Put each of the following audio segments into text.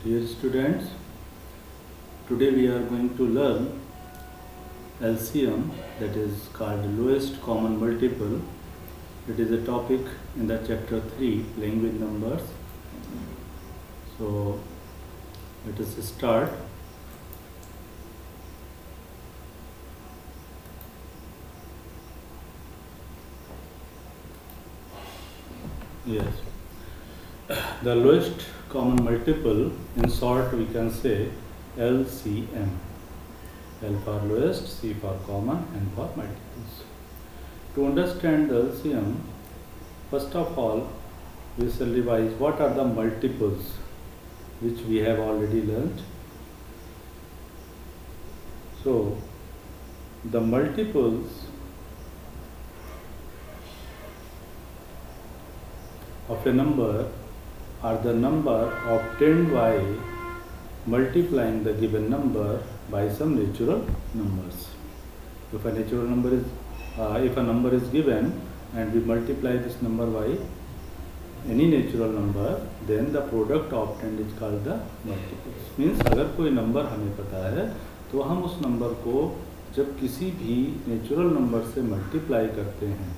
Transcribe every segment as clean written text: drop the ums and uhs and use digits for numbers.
Dear students, today we are going to learn LCM, that is called lowest common multiple. It is a topic in the chapter 3, playing with numbers. So let us start. Yes, the lowest common multiple, in short we can say LCM. L for lowest, C for common, N for multiples. To understand the LCM, first of all we shall revise what are the multiples, which we have already learnt. So the multiples of a number are the number obtained by multiplying the given number by some natural numbers. If a natural number is, if a number is given and we multiply this number by any natural number, then the product obtained is called the multiples. Means अगर कोई number हमें पता है तो हम उस number को जब किसी भी नेचुरल नंबर से मल्टीप्लाई करते हैं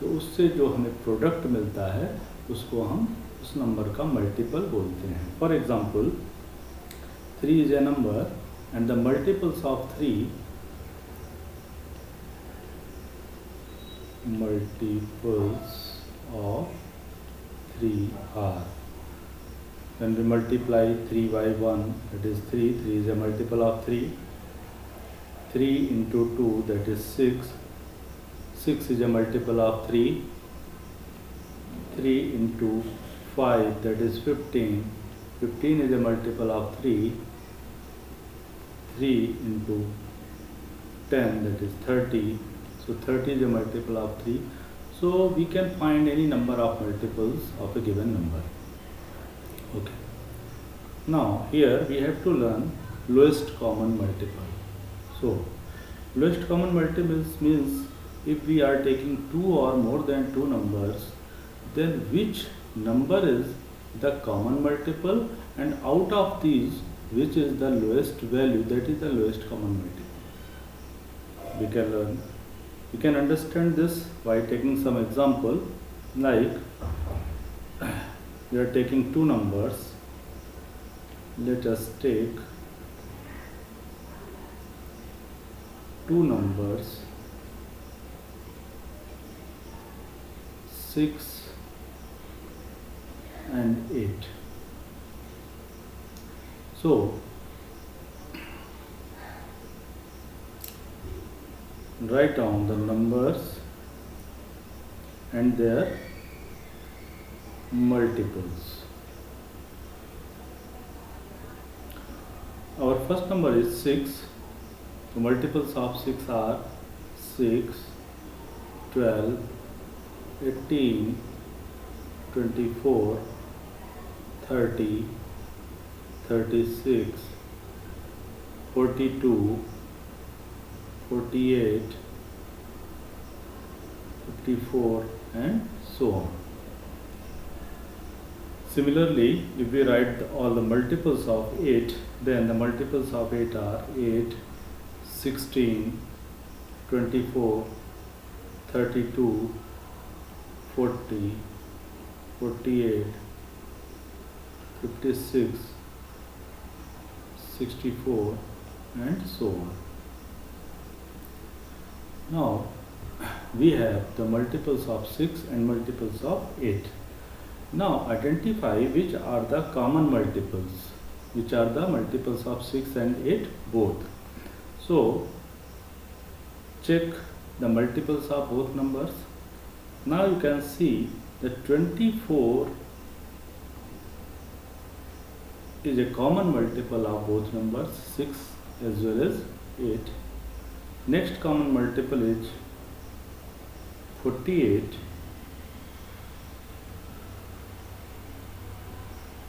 तो उससे जो हमें प्रोडक्ट मिलता है उसको हम उस नंबर का मल्टीपल बोलते हैं. For example 3 is a number and the multiples of 3 are, when we multiply 3 by 1, that is 3 is a multiple of 3 into 2, that is 6 is a multiple of 3 into 5, that is 15 is a multiple of 3 into 10, that is 30, so 30 is a multiple of 3. So we can find any number of multiples of a given number. Okay. Now here we have to learn lowest common multiple. So lowest common multiples means if we are taking 2 or more than 2 numbers, then which number is the common multiple, and out of these which is the lowest value, that is the lowest common multiple. We can learn. We can understand this by taking some example, like we are taking 2 numbers. Let us take 2 numbers 6 and 8. So write down the numbers and their multiples. Our first number is 6. The multiples of 6 are 6, 12, 18, 24, 30, 36, 42, 48, 54, and so on. Similarly, if we write all the multiples of 8, then the multiples of 8 are 8, 16, 24, 32, 40, 48, 56, 64, and so on. Now we have the multiples of 6 and multiples of 8. Now identify which are the common multiples, which are the multiples of 6 and 8 both. So check the multiples of both numbers. Now you can see that 24 is a common multiple of both numbers, 6 as well as 8. Next common multiple is 48.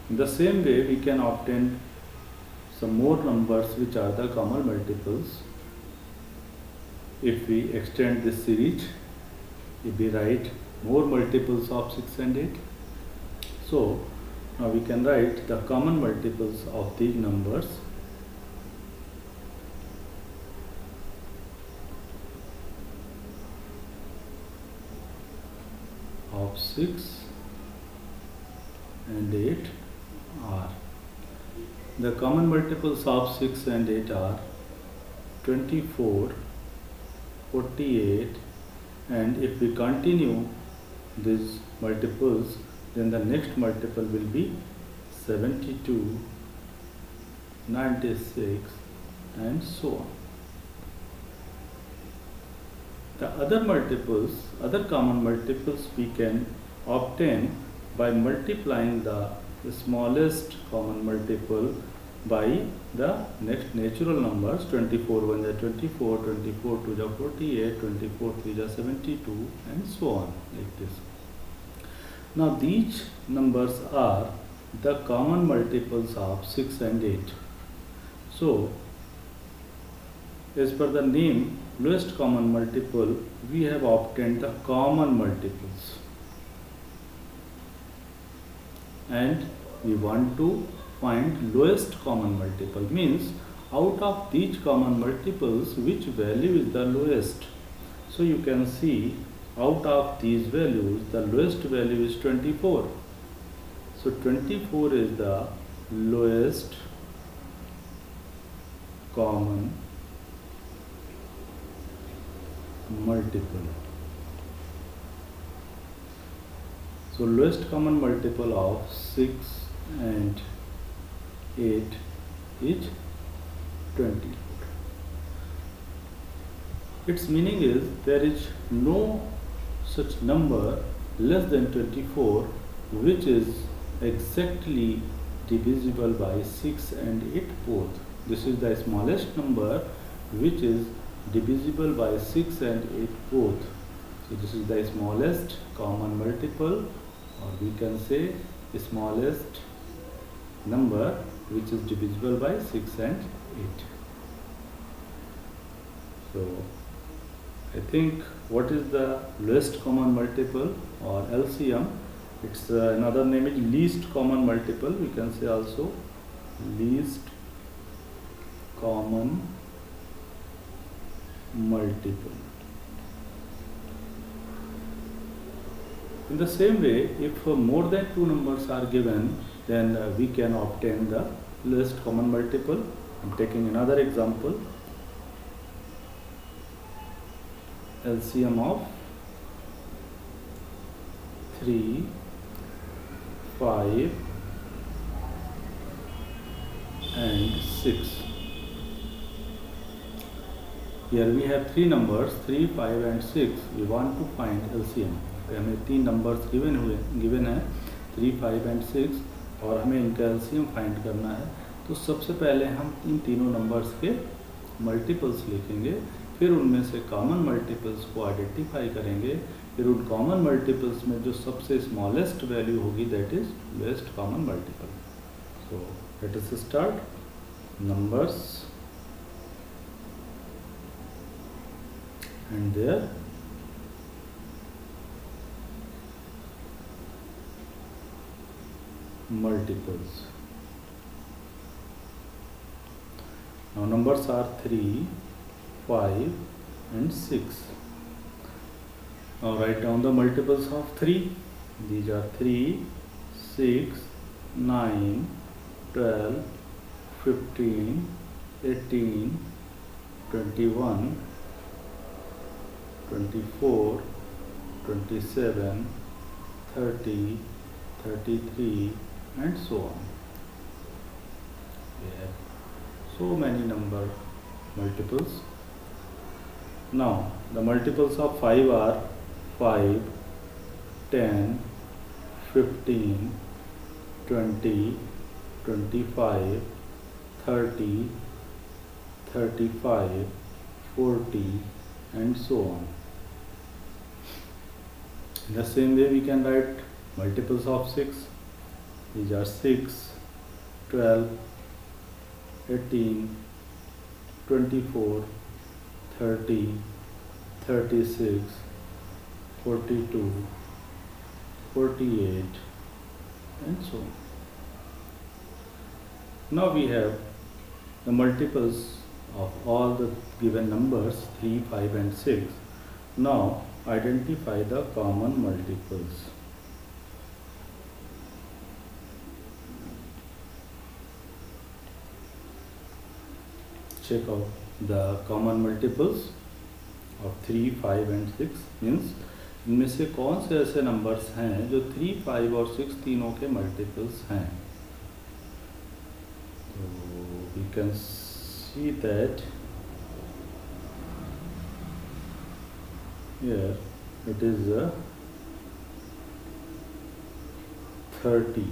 In the same way, we can obtain some more numbers which are the common multiples. If we extend this series, if we write more multiples of 6 and 8, so Now we can write the common multiples of these numbers. Of 6 and 8 are. The common multiples of 6 and 8 are 24, 48, and if we continue these multiples, then the next multiple will be 72, 96, and so on. The other common multiples we can obtain by multiplying the smallest common multiple by the next natural numbers. 24 1 is 24, 24 2 is 48, 24 3 is 72, and so on, like this. Now these numbers are the common multiples of 6 and 8. So as per the name lowest common multiple, we have obtained the common multiples, and we want to find lowest common multiple, means out of these common multiples which value is the lowest. So you can see out of these values the lowest value is 24. So 24 is the lowest common multiple. So lowest common multiple of 6 and 8 is 24. Its meaning is there is no such number less than 24 which is exactly divisible by 6 and 8 both. This is the smallest number which is divisible by 6 and 8 both. So this is the smallest common multiple, or we can say smallest number which is divisible by 6 and 8. So I think what is the lowest common multiple or LCM? It's another name is least common multiple. We can say also least common multiple. In the same way, if more than two numbers are given, then we can obtain the lowest common multiple. I'm taking another example. LCM of 3, 5 and 6. Here we have three numbers 3, 5 and 6. We want to find LCM. हमें तीन numbers given है 3, 5 and 6 और हमें इनका LCM find करना है. तो सबसे पहले हम इन तीनों नंबर्स के मल्टीपल्स लिखेंगे, फिर उनमें से कॉमन मल्टीपल्स को आइडेंटिफाई करेंगे, फिर उन कॉमन मल्टीपल्स में जो सबसे स्मॉलेस्ट वैल्यू होगी that is lowest common multiple. So let us start. Numbers and their multiples. Now numbers are 3, 5 and 6. Now write down the multiples of 3. These are 3, 6, 9, 12, 15, 18, 21, 24, 27, 30, 33 and so on. We have so many number multiples. Now the multiples of 5 are 5, 10, 15, 20, 25, 30, 35, 40 and so on. In the same way we can write multiples of 6. These are 6, 12, 18, 24, 30, 36, 42, 48 and so on. Now we have the multiples of all the given numbers 3, 5 and 6. Now identify the common multiples. Check out the common multiples of 3, 5 and 6. Means इनमें से कौन से ऐसे numbers हैं जो 3, 5 और 6 तीनों के मल्टीपल्स हैं. तो we can see that here it is 30.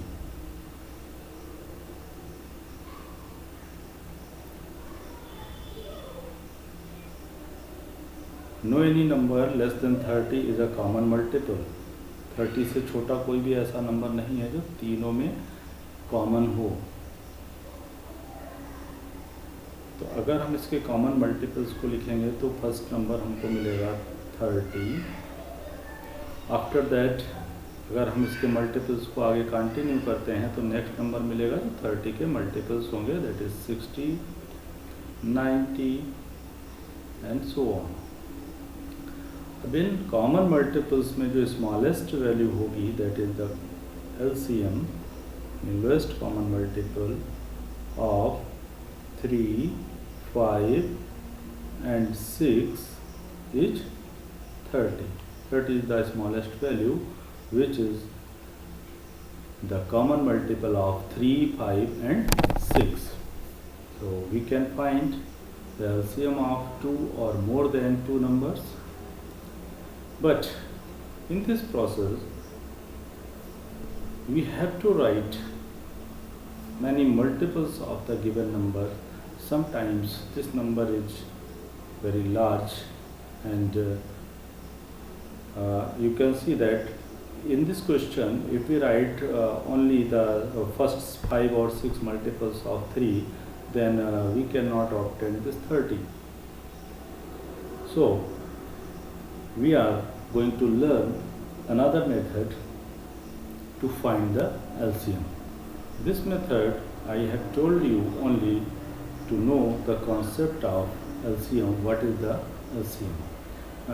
No any number less than 30 is a common multiple. 30 से छोटा कोई भी ऐसा नंबर नहीं है जो तीनों में कॉमन हो. तो अगर हम इसके कॉमन मल्टीपल्स को लिखेंगे तो फर्स्ट नंबर हमको मिलेगा 30. आफ्टर दैट अगर हम इसके मल्टीपल्स को आगे कंटिन्यू करते हैं तो नेक्स्ट नंबर मिलेगा जो 30 के मल्टीपल्स होंगे, that is 60, 90 and so on. अब इन कॉमन मल्टीपल्स में जो स्मॉलेस्ट वैल्यू होगी that is the LCM, lowest common multiple of 3, 5 and 6 is 30. 30 is the smallest value, which is the common multiple of 3, 5 and 6. So we can find the LCM of 2 or more than 2 numbers. But in this process, we have to write many multiples of the given number. Sometimes this number is very large, and you can see that in this question if we write only the first 5 or 6 multiples of 3, then we cannot obtain this 30. So we are going to learn another method to find the LCM. This method I have told you only to know the concept of LCM. What is the LCM?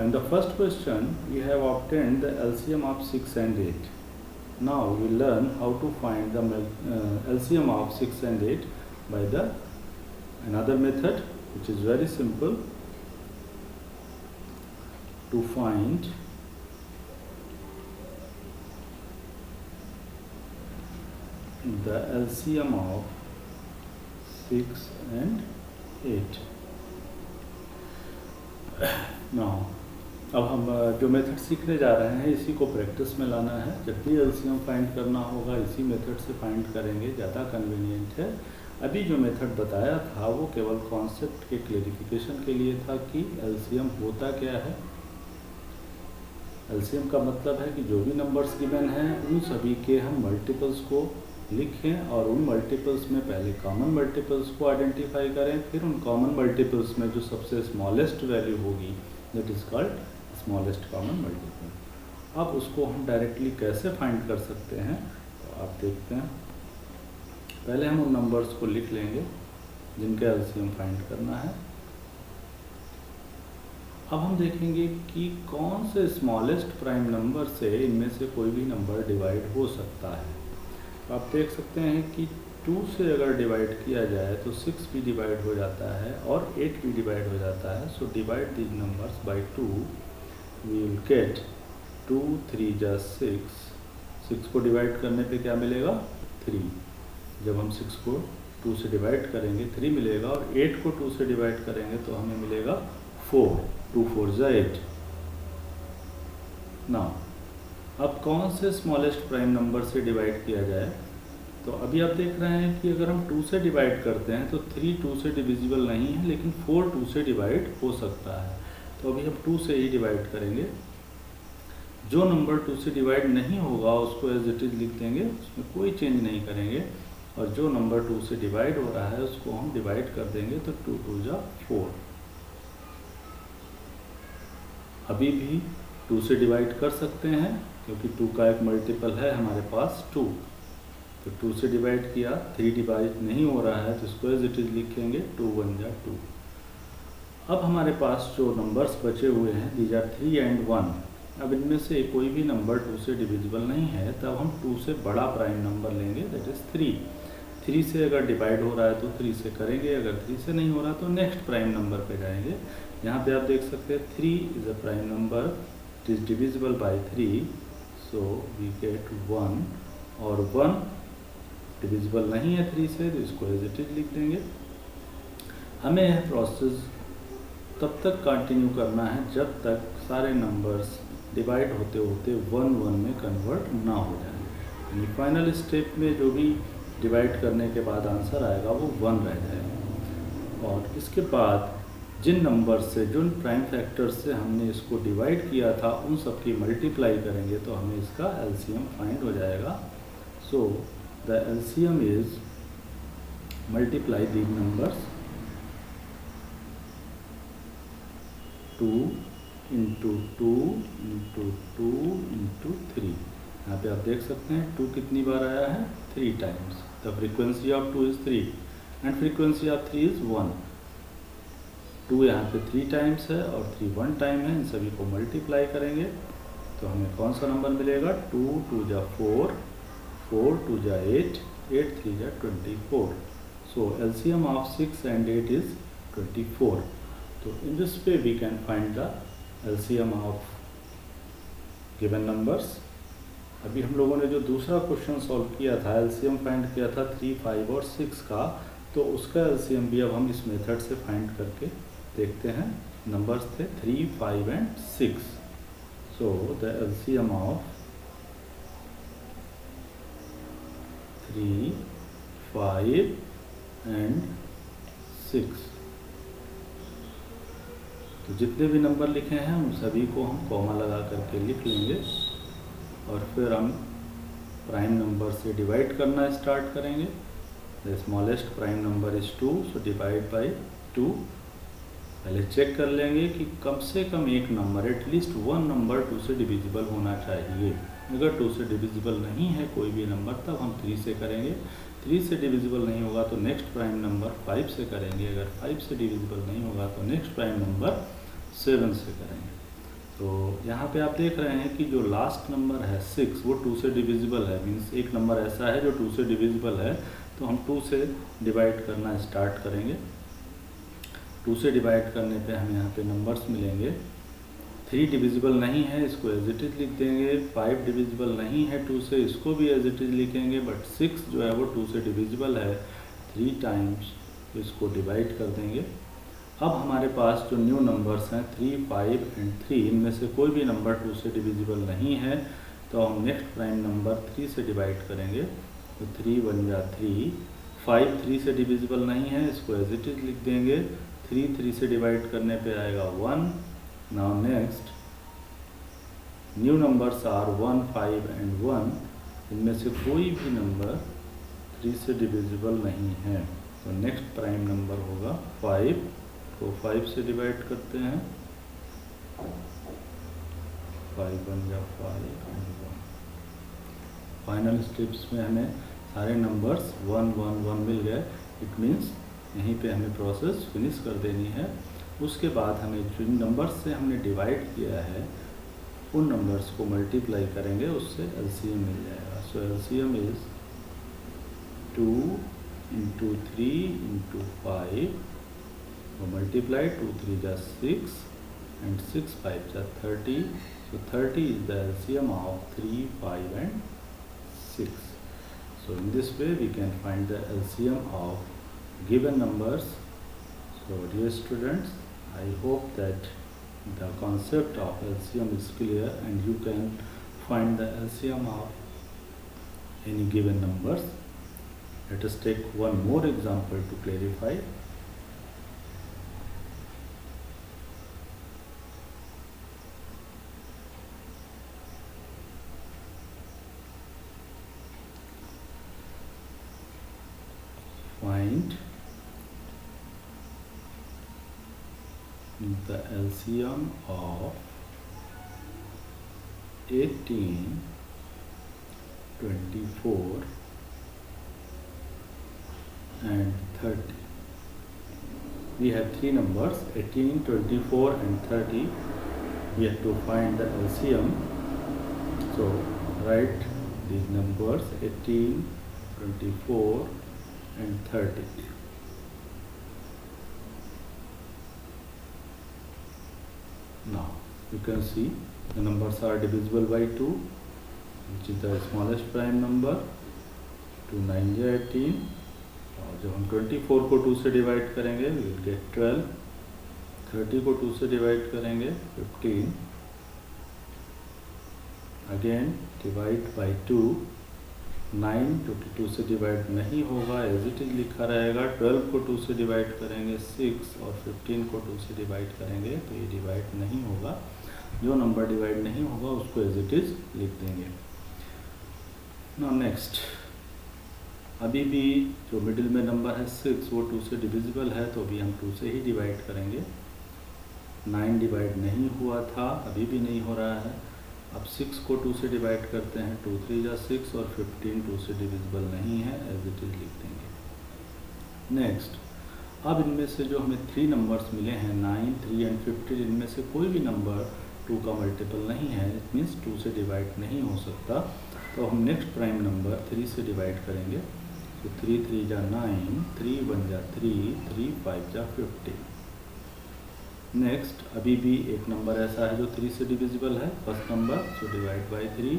In the first question we have obtained the LCM of 6 and 8. Now we learn how to find the LCM of 6 and 8 by the another method which is very simple to find the LCM of 6 and 8. Now अब हम जो method सीखने जा रहे हैं इसी को practice में लाना है. जब भी LCM फाइंड करना होगा इसी मेथड से फाइंड करेंगे, ज़्यादा कन्वीनियंट है. अभी जो मेथड बताया था वो केवल कॉन्सेप्ट के क्लेरिफिकेशन के लिए था कि LCM होता क्या है. LCM का मतलब है कि जो भी नंबर्स गिवन हैं उन सभी के हम मल्टीपल्स को लिखें और उन मल्टीपल्स में पहले कॉमन मल्टीपल्स को आइडेंटिफाई करें, फिर उन कॉमन मल्टीपल्स में जो सबसे स्मॉलेस्ट वैल्यू होगी that is called smallest common multiple. अब उसको हम डायरेक्टली कैसे फाइंड कर सकते हैं तो आप देखते हैं. पहले हम उन नंबर्स को लिख लेंगे जिनका LCM फाइंड करना है. अब हम देखेंगे कि कौन से स्मॉलेस्ट प्राइम नंबर से इनमें से कोई भी नंबर डिवाइड हो सकता है. तो आप देख सकते हैं कि 2 से अगर डिवाइड किया जाए तो 6 भी डिवाइड हो जाता है और 8 भी डिवाइड हो जाता है. So divide these numbers by 2, we will get 2, 3 जा 6. 6 को डिवाइड करने पे क्या मिलेगा 3. जब हम 6 को 2 से डिवाइड करेंगे 3 मिलेगा और 8 को 2 से डिवाइड करेंगे तो हमें मिलेगा 4. 2 4 जा 8. नाउ अब कौन से स्मॉलेस्ट प्राइम नंबर से डिवाइड किया जाए. तो अभी आप देख रहे हैं कि अगर हम 2 से डिवाइड करते हैं तो 3 2 से डिविजिबल नहीं है, लेकिन 4 2 से डिवाइड हो सकता है. तो अभी हम 2 से ही डिवाइड करेंगे. जो नंबर 2 से डिवाइड नहीं होगा उसको एज इट इज़ लिख देंगे, उसमें कोई चेंज नहीं करेंगे. और जो नंबर 2 से डिवाइड हो रहा है उसको हम डिवाइड कर देंगे तो 2 2 जा 4. अभी भी 2 से डिवाइड कर सकते हैं क्योंकि 2 का एक मल्टीपल है हमारे पास 2. तो 2 से डिवाइड किया, 3 डिवाइड नहीं हो रहा है तो इसको एज इट इज़ लिखेंगे 2 1 जा 2। अब हमारे पास जो नंबर्स बचे हुए हैं दीज आर 3 एंड 1। अब इनमें से कोई भी नंबर 2 से डिविजिबल नहीं है, तब हम 2 से बड़ा प्राइम नंबर लेंगे, दैट इज़ 3। 3 से अगर डिवाइड हो रहा है तो 3 से करेंगे, अगर 3 से नहीं हो रहा तो नेक्स्ट प्राइम नंबर पे जाएंगे। यहाँ पे आप देख सकते हैं 3 is a prime number, it is divisible by 3, so we get 1। और 1 डिविजिबल नहीं है 3 से, तो इसको एज इट इज लिख देंगे। हमें यह प्रोसेस तब तक कंटिन्यू करना है जब तक सारे नंबर्स डिवाइड होते होते 1 1 में कन्वर्ट ना हो जाए। यानी फाइनल स्टेप में जो भी डिवाइड करने के बाद आंसर आएगा वो 1 रह जाएगा। और इसके बाद जिन नंबर से, जिन प्राइम फैक्टर से हमने इसको डिवाइड किया था, उन सब की मल्टीप्लाई करेंगे तो हमें इसका एलसीएम फाइंड हो जाएगा। So the LCM is multiply these numbers 2 into 2 into 2 into 3। यहाँ पे आप देख सकते हैं 2 कितनी बार आया है, 3 times. The frequency of 2 is 3 and frequency of 3 is 1। 2 यहाँ पे 3 टाइम्स है और 3 1 टाइम है। इन सभी को मल्टीप्लाई करेंगे तो हमें कौन सा नंबर मिलेगा, 2 2 जा 4, 4 2 जा 8, 8 3 जा 24। So LCM of 6 and 8 is 24। तो in this way we can find the LCM of given numbers. अभी हम लोगों ने जो दूसरा क्वेश्चन सॉल्व किया था, एलसीएम फाइंड किया था 3 5 और 6 का, तो उसका एलसीएम भी अब हम इस मेथड से फाइंड करके देखते हैं। नंबर्स थे 3 5 and 6। So the LCM of 3 5 and 6, तो जितने भी नंबर लिखे हैं उन सभी को हम कॉमा लगा करके लिख लेंगे और फिर हम प्राइम नंबर से डिवाइड करना स्टार्ट करेंगे। The smallest prime number is 2, so divide by 2। पहले चेक कर लेंगे कि कम से कम एक नंबर, एटलीस्ट 1 नंबर 2 से डिविजिबल होना चाहिए। अगर 2 से डिविजिबल नहीं है कोई भी नंबर, तब हम 3 से करेंगे। 3 से डिविजिबल नहीं होगा तो नेक्स्ट प्राइम नंबर 5 से करेंगे। अगर 5 से डिविजिबल नहीं होगा तो नेक्स्ट प्राइम नंबर 7 से करेंगे। तो यहाँ पे आप देख रहे हैं कि जो लास्ट नंबर है 6, वो 2 से डिविजिबल है। मीन्स एक नंबर ऐसा है जो 2 से डिविजिबल है, तो हम 2 से डिवाइड करना स्टार्ट करेंगे। 2 से डिवाइड करने पे हमें यहाँ पे नंबर्स मिलेंगे। 3 डिविजिबल नहीं है, इसको एज इट इज़ लिख देंगे। 5 डिविजिबल नहीं है 2 से, इसको भी एज इट इज़ लिखेंगे। बट 6 जो है वो 2 से डिविजिबल है 3 टाइम्स, तो इसको डिवाइड कर देंगे। अब हमारे पास जो न्यू नंबर्स हैं 3 5 एंड 3, इनमें से कोई भी नंबर 2 से डिविजिबल नहीं है, तो हम नेक्स्ट प्राइम नंबर 3 से डिवाइड करेंगे। तो 3 1 जा 3, 5 3 से डिविजिबल नहीं है, इसको एज इट इज़ लिख देंगे। 3 3 से डिवाइड करने पे आएगा 1। Now next new numbers are 1 5 and 1, इनमें से कोई भी नंबर 3 से डिविजिबल नहीं है, तो नेक्स्ट प्राइम नंबर होगा 5। तो 5 से डिवाइड करते हैं, 5 1 जा 5 एंड 1। फाइनल स्टेप्स में हमें सारे नंबर्स 1 1 1 मिल गए। इट मीन्स यहीं पे हमें प्रोसेस फिनिश कर देनी है। उसके बाद हमें जिन नंबर्स से हमने डिवाइड किया है उन नंबर्स को मल्टीप्लाई करेंगे, उससे एलसीएम मिल जाएगा। सो एलसीएम इज 2 इंटू 3 इंटू 5, तो मल्टीप्लाई 2 3 जा 6 एंड 6 5 जा 30। So 30 is the LCM of 3 5 and 6. So in this way we can find the LCM of given numbers. So dear students, I hope that the concept of LCM is clear and you can find the LCM of any given numbers. Let us take one more example to clarify. Find the LCM of 18, 24 and 30. We have three numbers 18, 24 and 30. We have to find the LCM. So write these numbers 18, 24 and 30. Now you can see the numbers are divisible by 2, which is the smallest prime number. 2 9 या 18. और जब हम 24 को 2 से divide करेंगे we will get 12. 30 को 2 से divide करेंगे 15. Again divide by 2. 9 22 से डिवाइड नहीं होगा, एज इट इज लिखा रहेगा. 12 को 2 से डिवाइड करेंगे 6 और 15 को 2 से डिवाइड करेंगे तो ये डिवाइड नहीं होगा. जो नंबर डिवाइड नहीं होगा उसको एज इट इज लिख देंगे. नाउ नेक्स्ट, अभी भी जो मिडिल में नंबर है 6 वो 2 से डिविजिबल है तो अभी हम 2 से ही डिवाइड करेंगे. 9 डिवाइड नहीं हुआ था, अभी भी नहीं हो रहा है. अब 6 को 2 से डिवाइड करते हैं. 2 3 या 6 और 15 2 से डिविजिबल नहीं है, एज इट इज लिख देंगे. नेक्स्ट, अब इनमें से जो हमें 3 नंबर्स मिले हैं 9, 3 एंड 15, इनमें से कोई भी नंबर 2 का मल्टीपल नहीं है. इट मीन्स 2 से डिवाइड नहीं हो सकता. तो हम नेक्स्ट प्राइम नंबर 3 से डिवाइड करेंगे. तो 3 3 जा 9, 3 1 जा 3, 3 5 जा 15. नेक्स्ट, अभी भी एक नंबर ऐसा है जो 3 से डिविजिबल है, first number. So divide by 3.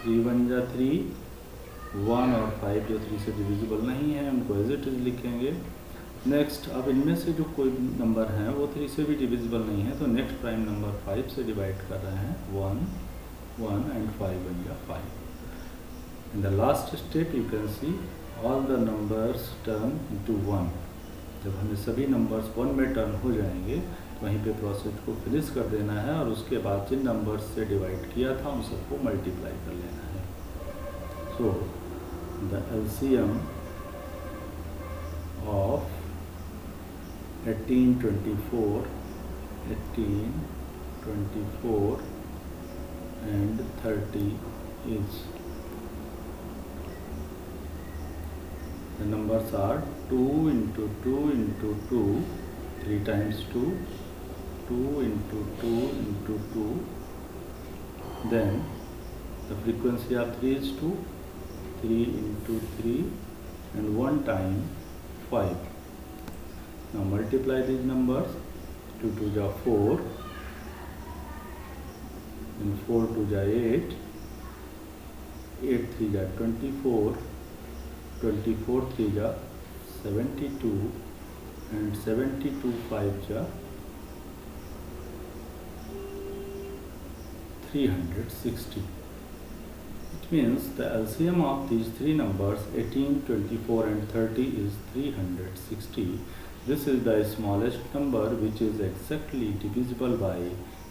3 1 जा 3, 1 और 5 जो 3 से डिविजिबल नहीं है उनको एज इट इज लिखेंगे. नेक्स्ट, अब इनमें से जो कोई नंबर हैं वो 3 से भी डिविजिबल नहीं है तो नेक्स्ट प्राइम नंबर 5 से डिवाइड कर रहे हैं. 1 1 एंड 5 1 जा 5. In the last step you can see all the numbers turn into 1. जब हमें सभी नंबर्स 1 में टर्न हो जाएंगे तो वहीं पे प्रोसेस को फिनिश कर देना है और उसके बाद जिन नंबर्स से डिवाइड किया था उन सबको मल्टीप्लाई कर लेना है. So the LCM of 18 24 and 30 is, the numbers are 2 into 2 into 2, 3 times 2, 2 into 2 into 2, then the frequency of 3 is 2, 3 into 3 and 1 time 5. Now multiply these numbers. 2 2 ja 4 and 4 2 ja 8, 8 3 ja 24, 24 3 ja 72 and 72 5 ja 360. It means the LCM of these three numbers 18, 24 and 30 is 360. This is the smallest number which is exactly divisible by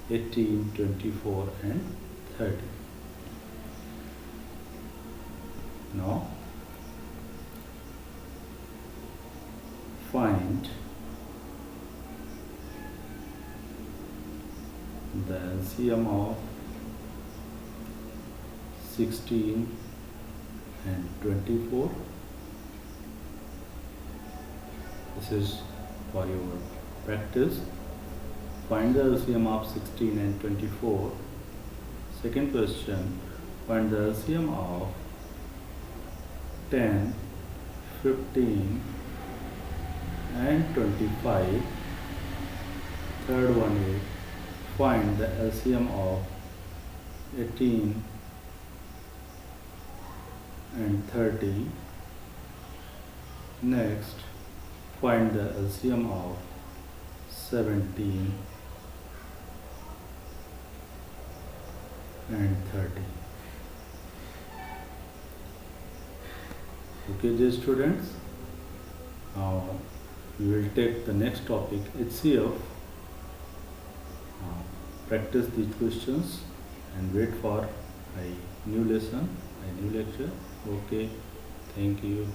18, 24 and 30. Now find the LCM of 16 and 24. This is for your practice. Find the LCM of 16 and 24. Second question, find the LCM of 10, 15 and 25. Third one is find the LCM of 18 and 30. Next, find the LCM of 17 and 30. Okay, dear students, now we will take the next topic, HCF. Practice these questions and wait for a new lesson, a new lecture. Okay, thank you.